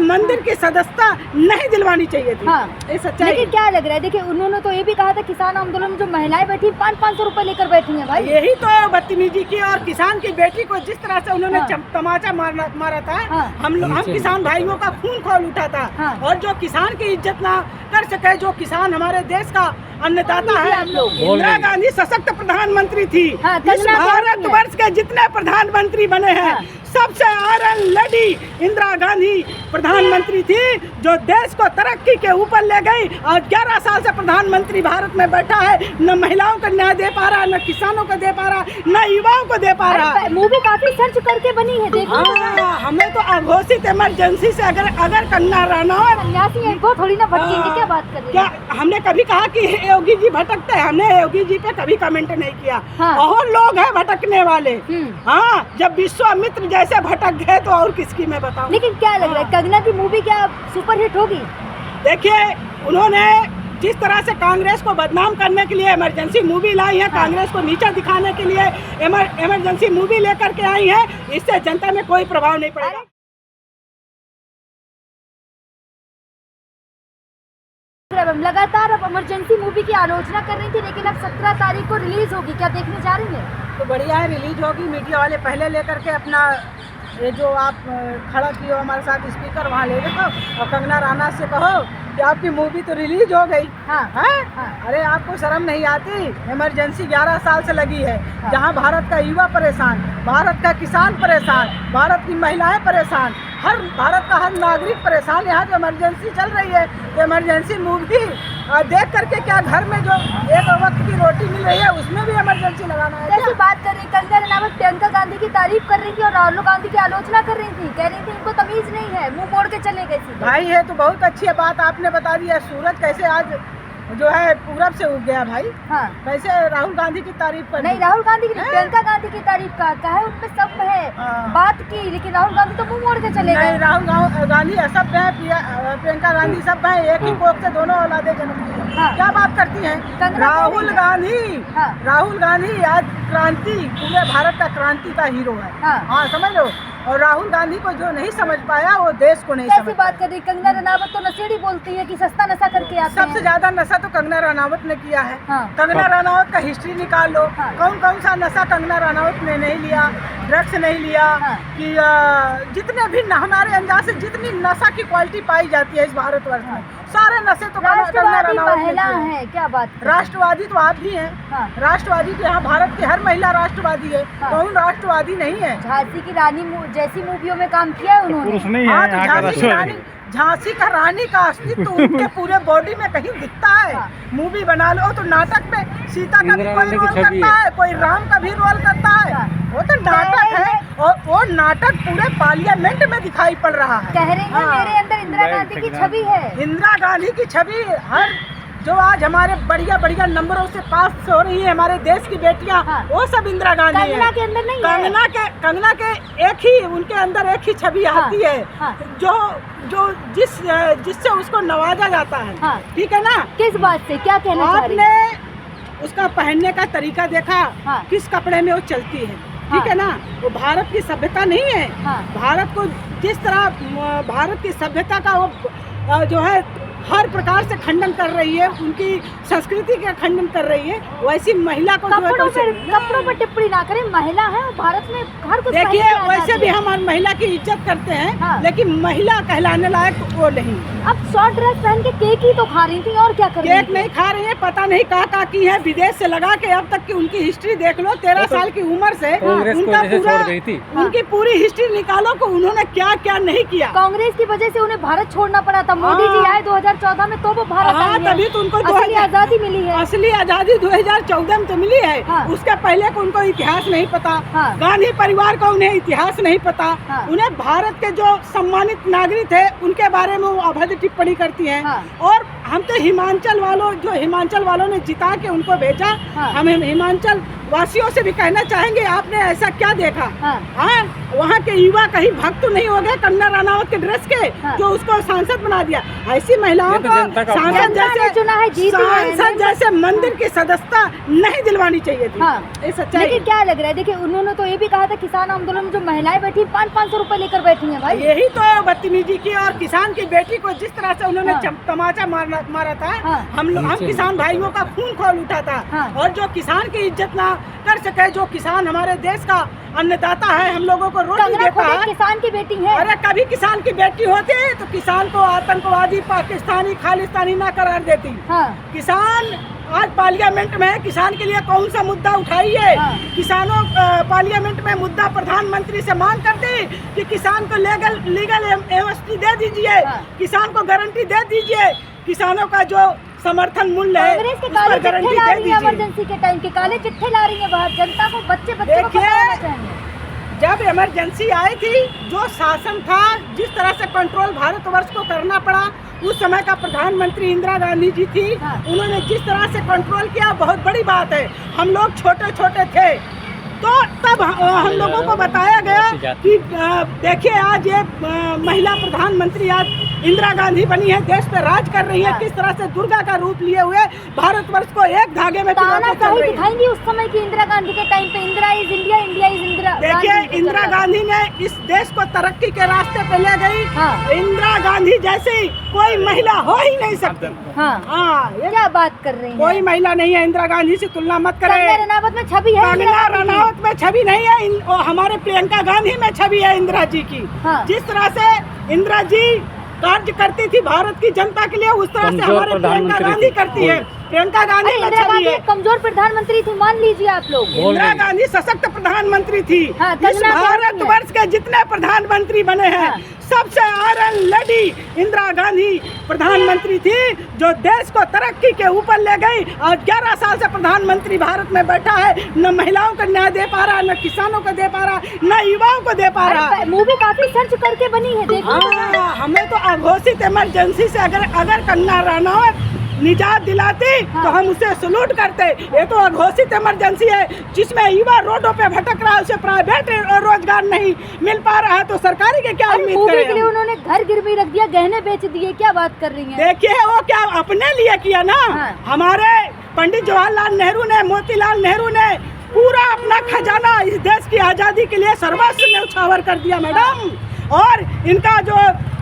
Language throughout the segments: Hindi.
मंदिर की सदस्यता नहीं दिलवानी चाहिए थी। हाँ। ये सच्चाई। लेकिन क्या लग रहा है, देखिए उन्होंने तो ये भी कहा था किसान आंदोलन में जो महिलाएं बैठी 500 रुपए लेकर बैठी हैं भाई। यही तो बदतमीजी की, और किसान की बेटी को जिस तरह से उन्होंने हाँ। तमाचा मारा था। हाँ। हम किसान भाइयों का खून खौल उठा था। हाँ। और जो किसान की इज्जत ना कर सके, जो किसान हमारे देश का अन्नदाता है, इंदिरा गांधी सशक्त प्रधानमंत्री थी। हाँ, इस भारतवर्ष के जितने प्रधानमंत्री बने हैं, हाँ। सबसे आयरन लेडी इंदिरा गांधी प्रधानमंत्री थी, जो देश को तरक्की के ऊपर ले गई। और 11 साल से प्रधानमंत्री भारत में बैठा है, न महिलाओं को न्याय दे पा रहा, न किसानों को दे पा रहा, न युवाओं को दे पा रहा। मूवी काफी सर्च करके बनी है, देखो। हमें तो अघोषित इमरजेंसी से अगर कंगना रनौत सन्यासी हैं, वो थोड़ी ना भटकेंगे, क्या बात कर रही क्या है? हमने कभी कहा कि योगी जी भटकते हैं? हमने योगी जी पे कभी कमेंट नहीं किया। हाँ। और लोग हैं भटकने वाले। हाँ, जब विश्वामित्र जैसे भटक गए तो और किसकी मैं बताऊं। लेकिन क्या लग रहा है, कंगना की मूवी क्या सुपरहिट होगी? देखिए, उन्होंने जिस तरह से कांग्रेस को बदनाम करने के लिए इमरजेंसी मूवी लाई है, कांग्रेस को नीचा दिखाने के लिए इमरजेंसी मूवी लेकर के आई है, इससे जनता में कोई प्रभाव नहीं पड़ेगा। लगातार अब इमरजेंसी मूवी की आलोचना कर रही थी, लेकिन अब 17 तारीख को रिलीज होगी, क्या देखने जा रही है? तो बढ़िया है, रिलीज होगी। मीडिया वाले पहले लेकर के अपना ये जो आप खड़ा किए हो हमारे साथ स्पीकर, वहाँ ले देखो और कंगना रनौत से कहो कि आपकी मूवी तो रिलीज हो गई। हाँ। हाँ? अरे आपको शर्म नहीं आती? इमरजेंसी 11 साल से लगी है। हाँ। जहाँ भारत का युवा परेशान, भारत का किसान परेशान, भारत की महिलाएं परेशान, भारत का हर नागरिक परेशान, यहाँ जो इमरजेंसी चल रही है, तो इमरजेंसी मूवी देख करके क्या घर में जो एक वक्त की रोटी मिल रही है उसमें भी इमरजेंसी लगाना है? जैसे बात कर रही कंगना रनौत प्रियंका गांधी की तारीफ कर रही थी और राहुल गांधी की आलोचना कर रही थी, कह रही थी इनको तमीज नहीं है, मुंह मोड़ के चले गए सीधे। भाई है तो बहुत अच्छी बात आपने बता दी है। सूरज कैसे आज जो है पूरब से उग गया भाई। हाँ। कैसे राहुल गांधी की तारीफ कर? नहीं, राहुल गांधी की, प्रियंका गांधी की तारीफ का है, उनपे सब है बात की, लेकिन राहुल गांधी तो मुंह मोड़ के चले गए। नहीं, राहुल गांधी सब है, प्रियंका गांधी सब है, एक ही कोख से दोनों औलादे जन्म दी है। हाँ। क्या बात करती हैं? राहुल गांधी आज क्रांति, पूरे भारत का क्रांति का हीरो है। हाँ, समझ लो। और राहुल गांधी को जो नहीं समझ पाया वो देश को नहीं समझ। बात कर रही कंगना रनौत तो नशेड़ी बोलती है कि सस्ता नशा करके आते हैं। सबसे ज्यादा नशा तो कंगना रनौत ने किया है। हाँ। कंगना रनौत का हिस्ट्री निकाल लो। हाँ। कौन कौन सा नशा कंगना रनौत ने नहीं लिया, ड्रग्स नहीं लिया। हाँ। कि जितने भी हमारे अंदाज से जितनी नशा की क्वालिटी पाई जाती है इस भारतवर्ष में, सारे नशे तो कंगना रनौत महिला है। क्या बात? राष्ट्रवादी तो आप भी हैं। हाँ। राष्ट्रवादी तो यहाँ भारत की हर महिला राष्ट्रवादी है। हाँ। कौन राष्ट्रवादी नहीं है? झांसी की रानी जैसी मूवियों में काम किया है उन्होंने। हाँ, तो झांसी का रानी का अस्तित्व उनके पूरे बॉडी में कहीं दिखता है। हाँ। मूवी बना लो तो नाटक में सीता का भी कोई रोल करता है, कोई राम का भी रोल करता है। हाँ। वो तो नाटक है, और वो नाटक पूरे पार्लियामेंट में दिखाई पड़ रहा है। कह रही है मेरे अंदर इंदिरा गांधी की छवि है। इंदिरा गांधी की छवि हर जो आज हमारे बढ़िया बढ़िया नंबरों से पास हो रही है हमारे देश की बेटियां, हाँ। वो सब इंदिरा गांधी है। कंगना के अंदर नहीं है। कंगना के एक ही उनके अंदर एक ही छवि आती है। हाँ। जो जिससे उसको नवाजा जाता है। हाँ। ठीक है ना? किस बात से, क्या कहना चाह रही है? आपने उसका पहनने का तरीका देखा? हाँ। किस कपड़े में वो चलती है? ठीक है ना? वो भारत की सभ्यता नहीं है। हाँ। भारत को जिस तरह भारत की सभ्यता का वो जो है हर प्रकार से खंडन कर रही है, उनकी संस्कृति का खंडन कर रही है, वैसी महिला को कपड़ों पर टिप्पणी ना करें। महिला है, भारत में हर कुछ। देखिए, वैसे भी हम महिला की इज्जत करते हैं। हाँ। लेकिन महिला कहलाने लायक वो नहीं। अब शॉर्ट ड्रेस पहन के केक ही तो खा रही थी, और क्या कर रही थी? केक नहीं खा रही है, पता नहीं कहाँ की है, विदेश से लगा के अब तक की उनकी हिस्ट्री देख लो। 13 साल की उम्र से उनकी पूरी हिस्ट्री निकालो को उन्होंने क्या क्या नहीं किया। कांग्रेस की वजह से उन्हें भारत छोड़ना पड़ा था। मोदी जी आए 2014 में, तो वो भारत आई है। तभी तो उनको असली आजादी मिली है। असली आजादी 2014 में तो मिली है। हाँ। उसके पहले को उनको इतिहास नहीं पता। हाँ। गांधी परिवार को उन्हें इतिहास नहीं पता। हाँ। उन्हें भारत के जो सम्मानित नागरिक थे उनके बारे में वो अभद्र टिप्पणी करती हैं। हाँ। और हम तो हिमाचल वालों ने जिता के उनको भेजा। हाँ। हम हिमाचल वासियों से भी कहना चाहेंगे, आपने ऐसा क्या देखा? हाँ। वहाँ के युवा कहीं भक्त नहीं हो गए कंगना रनावत के ड्रेस के, जो उसको सांसद बना दिया। ऐसी महिलाओं को सांसद जैसे मंदिर की सदस्यता नहीं दिलवानी चाहिए थी। ये सच्चाई। लेकिन क्या लग रहा है, देखिए उन्होंने तो ये भी कहा था किसान आंदोलन में जो महिलाएं बैठी 500 रुपए लेकर बैठी हैं भाई। यही तो बदतमीजी की, और किसान की बेटी को जिस तरह से उन्होंने तमाचा मारा था, हम किसान भाइयों का खून खोल उठा था। और जो किसान की इज्जत ना कर सके, जो किसान हमारे देश का अन्नदाता है, हम लोगों को रोटी देता है, किसान की बेटी है। अरे कभी किसान की बेटी होती तो किसान को आतंकवादी, पाकिस्तानी, खालिस्तानी ना करार देती। किसान आज पार्लियामेंट में किसान के लिए कौन सा मुद्दा उठाइए? किसानों पार्लियामेंट में मुद्दा प्रधानमंत्री से मांग करती कि किसान को लीगल एमएसपी दे दीजिए, किसान को गारंटी दे दीजिए, किसानों का जो समर्थन मूल्य है उस पर गारंटी दे दीजिए। इमरजेंसी के टाइम के काले चिट्ठे ला रही है बाहर, जनता को बच्चे को पता चाहिए। जब इमरजेंसी आई थी, जो शासन था, जिस तरह से कंट्रोल भारतवर्ष को करना पड़ा, उस समय का प्रधानमंत्री इंदिरा गांधी जी थी। उन्होंने जिस तरह से कंट्रोल किया, बहुत बड़ी बात है। हम लोग छोटे छोटे थे, तो तब हम लोगों को बताया गया कि देखिए आज ये महिला प्रधानमंत्री आज इंदिरा गांधी बनी है, देश पे राज कर रही है, किस तरह से दुर्गा का रूप लिए हुए भारतवर्ष को एक धागे में दिखाएंगी। उस समय की इंदिरा गांधी के टाइम पे Indira is India, India is Indira. देखिए इंदिरा गांधी ने इस देश को तरक्की के रास्ते पे ले गई। इंदिरा गांधी जैसी कोई महिला हो ही नहीं सकती। क्या बात कर रही है? कोई महिला नहीं है, इंदिरा गांधी से तुलना मत करें। कंगना रनावत में छवि है, कंगना रनावत में छवि नहीं है, हमारे प्रियंका गांधी में छवि है इंदिरा जी की। जिस तरह से इंदिरा जी कार्य करती थी भारत की जनता के लिए, उस तरह से हमारे प्रियंका गांधी करती है। प्रियंका गांधी कमजोर प्रधानमंत्री थी, मान लीजिए आप लोग। इंदिरा गांधी सशक्त प्रधानमंत्री थी। इस भारतवर्ष के जितने प्रधानमंत्री बने हैं, सबसे आयरन लेडी इंदिरा गांधी प्रधानमंत्री थी, जो देश को तरक्की के ऊपर ले गई। और 11 साल से प्रधानमंत्री भारत में बैठा है, न महिलाओं को न्याय दे पा रहा, न किसानों को दे पा रहा, न युवाओं को दे पा रहा। मूवी काफी सर्च करके बनी है, देखो। हमें तो अघोषित इमरजेंसी से अगर कंगना रनावत निजात दिलाती तो हम उसे सलूट करते। ये तो अघोषित इमरजेंसी है, जिसमें युवा रोडों पे भटक रहा है, उसे प्राइवेट रोजगार नहीं मिल पा रहा है, तो सरकारी के क्या उम्मीद करें? के लिए उन्होंने घर गिरवी रख दिया, गहने बेच दिए, क्या बात कर रही हैं? देखिए वो क्या अपने लिए किया ना। हमारे पंडित जवाहरलाल नेहरू ने, मोतीलाल नेहरू ने पूरा अपना खजाना इस देश की आजादी के लिए सर्वस्व न्यौछावर कर दिया मैडम। और इनका जो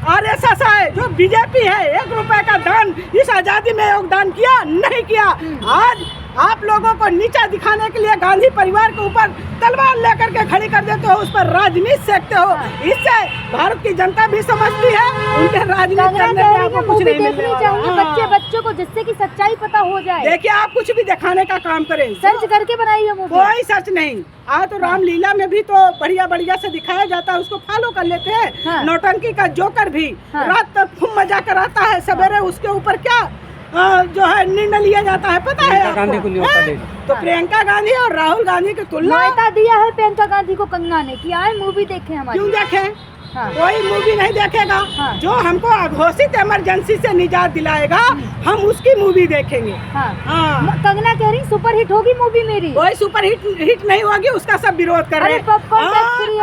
आरएसएस है, जो बीजेपी है, 1 रुपए का दान इस आजादी में योगदान किया नहीं किया। आज आप लोगों को नीचा दिखाने के लिए गांधी परिवार के ऊपर तलवार लेकर के खड़ी कर देते हो, उस पर राजनीति सेकते हो। इससे भारत की जनता भी समझती है उनके राजनीति करने में आपको कुछ नहीं मिलने वाला। बच्चों को जिससे कि सच्चाई पता हो जाए। देखिए आप कुछ भी दिखाने का काम करें, सर्च करके बनाई है मूवी। कोई सर्च नहीं। आज तो रामलीला में भी तो बढ़िया बढ़िया से दिखाया जाता है, उसको फॉलो कर लेते हैं। नौटंकी का जोकर भी रात तक खूब मजा कराता है, सवेरे उसके ऊपर क्या जो है निर्णय लिया जाता है पता है आपको? तो प्रियंका गांधी और राहुल गांधी की तुलना दिया है प्रियंका गांधी को कंगना ने कि आए मूवी देखे हमारी। क्यों देखें? कोई मूवी नहीं देखेगा। जो हमको अघोषित इमरजेंसी से निजात दिलाएगा, हम उसकी मूवी देखेंगे। कंगना कह रही सुपर हिट होगी मूवी मेरी। कोई सुपर हिट नहीं होगी, उसका सब विरोध कर रहे हैं।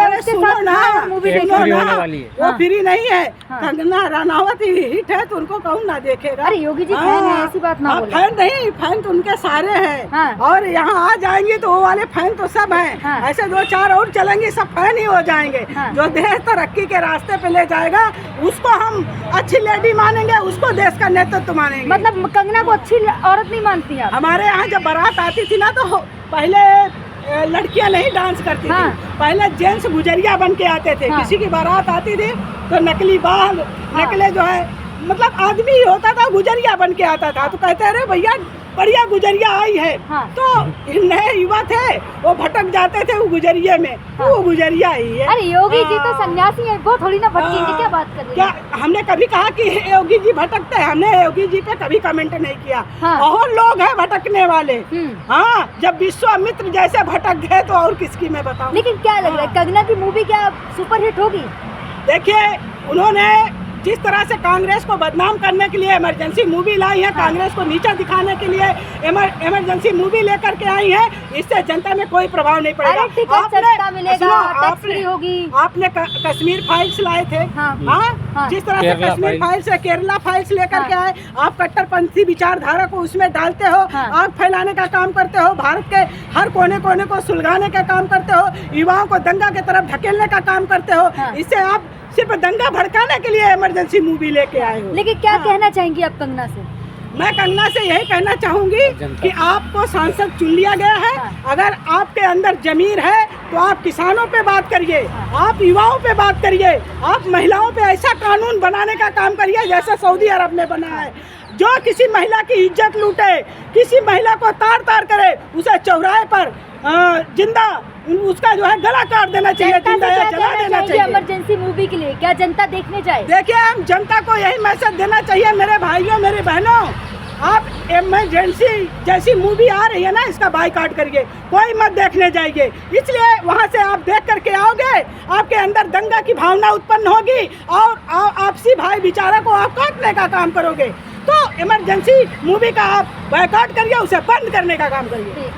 अरे सुनो ना, मूवी वो फ्री नहीं है। कंगना रनावत हिट है तो उनको कौन ना देखेगा? अरे योगी जी फैन है, ऐसी बात ना बोलो। फैन नहीं, फैन तो उनके सारे हैं। और यहाँ आ जाएंगे तो वो वाले फैन तो सब हैं। ऐसे 2-4 और चलेंगे, सब फैन ही हो जाएंगे। जो देश तरक्की के रास्ते पे ले जाएगा, उसको हम अच्छी लेडी मानेंगे, उसको देश का नेतृत्व मानेंगे। मतलब कंगना को अच्छी औरत नहीं मानती है? हमारे यहाँ जब बारात आती थी ना, तो पहले लड़कियां नहीं डांस करती थी, पहले जेंट्स गुजरिया बन के आते थे। किसी की बारात आती थी तो नकली बाल, नकले जो है मतलब आदमी ही होता था, गुजरिया बन के आता था। तो कहते अरे भैया बढ़िया गुजरिया आई है। तो नए युवा थे, वो भटक जाते थे वो गुजरिये में, तो वो गुजरिया ही है। अरे योगी जी तो सन्यासी है, वो थोड़ी ना भटकेंगे। क्या बात कर रही है? क्या हमने कभी कहा कि योगी जी भटकते हैं? हमने योगी जी पे कभी कमेंट नहीं किया। और लोग हैं भटकने वाले। जब विश्वामित्र जैसे भटक गए तो और किसकी मैं बताऊं। लेकिन क्या लग रहा है, कंगना की मूवी क्या सुपर हिट होगी? देखिए उन्होंने जिस तरह से कांग्रेस को बदनाम करने के लिए इमरजेंसी मूवी लाई है, कांग्रेस को नीचा दिखाने के लिए इमरजेंसी मूवी लेकर के आई है, इससे जनता में कोई प्रभाव नहीं पड़ेगा। अरे टिकट सस्ता मिलेगा, टैक्स फ्री होगी। आपने कश्मीर फाइल्स लाए थे, हाँ, जिस तरह से कश्मीर फाइल्स से केरला फाइल्स लेकर के आए, आप कट्टरपंथी विचारधारा को उसमें डालते हो, आग फैलाने का काम करते हो, भारत के हर कोने कोने को सुलगाने का काम करते हो, युवाओं को दंगा की तरफ धकेलने का काम करते हो। इससे आप सिर्फ दंगा भड़काने के लिए इमरजेंसी मूवी लेके आए हो। लेकिन क्या कहना चाहेंगी आप कंगना से? मैं कंगना से यही कहना चाहूंगी कि आपको सांसद चुन लिया गया है, अगर आपके अंदर जमीर है तो आप किसानों पे बात करिए, आप युवाओं पे बात करिए, आप महिलाओं पे ऐसा कानून बनाने का काम करिए जैसा सऊदी अरब ने बनाया है। जो किसी महिला की इज्जत लूटे, किसी महिला को तार तार करे, उसे चौराहे पर जिंदा उसका जो है गला काट देना चाहिए, जिंदा या जला देना चाहिए। इमरजेंसी मूवी के लिए क्या जनता देखने जाए? देखिए, हम जनता को यही मैसेज देना चाहिए, मेरे भाइयों मेरी बहनों, आप इमरजेंसी जैसी मूवी आ रही है ना, इसका बाइकआउट करिए, कोई मत देखने जाइए। इसलिए वहाँ से आप देख करके आओगे, आपके अंदर दंगा की भावना उत्पन्न होगी और आपसी भाईचारा को आप काटने का काम करोगे। तो इमरजेंसी मूवी का आप बाइकआउट करिए, उसे बंद करने का काम करिए।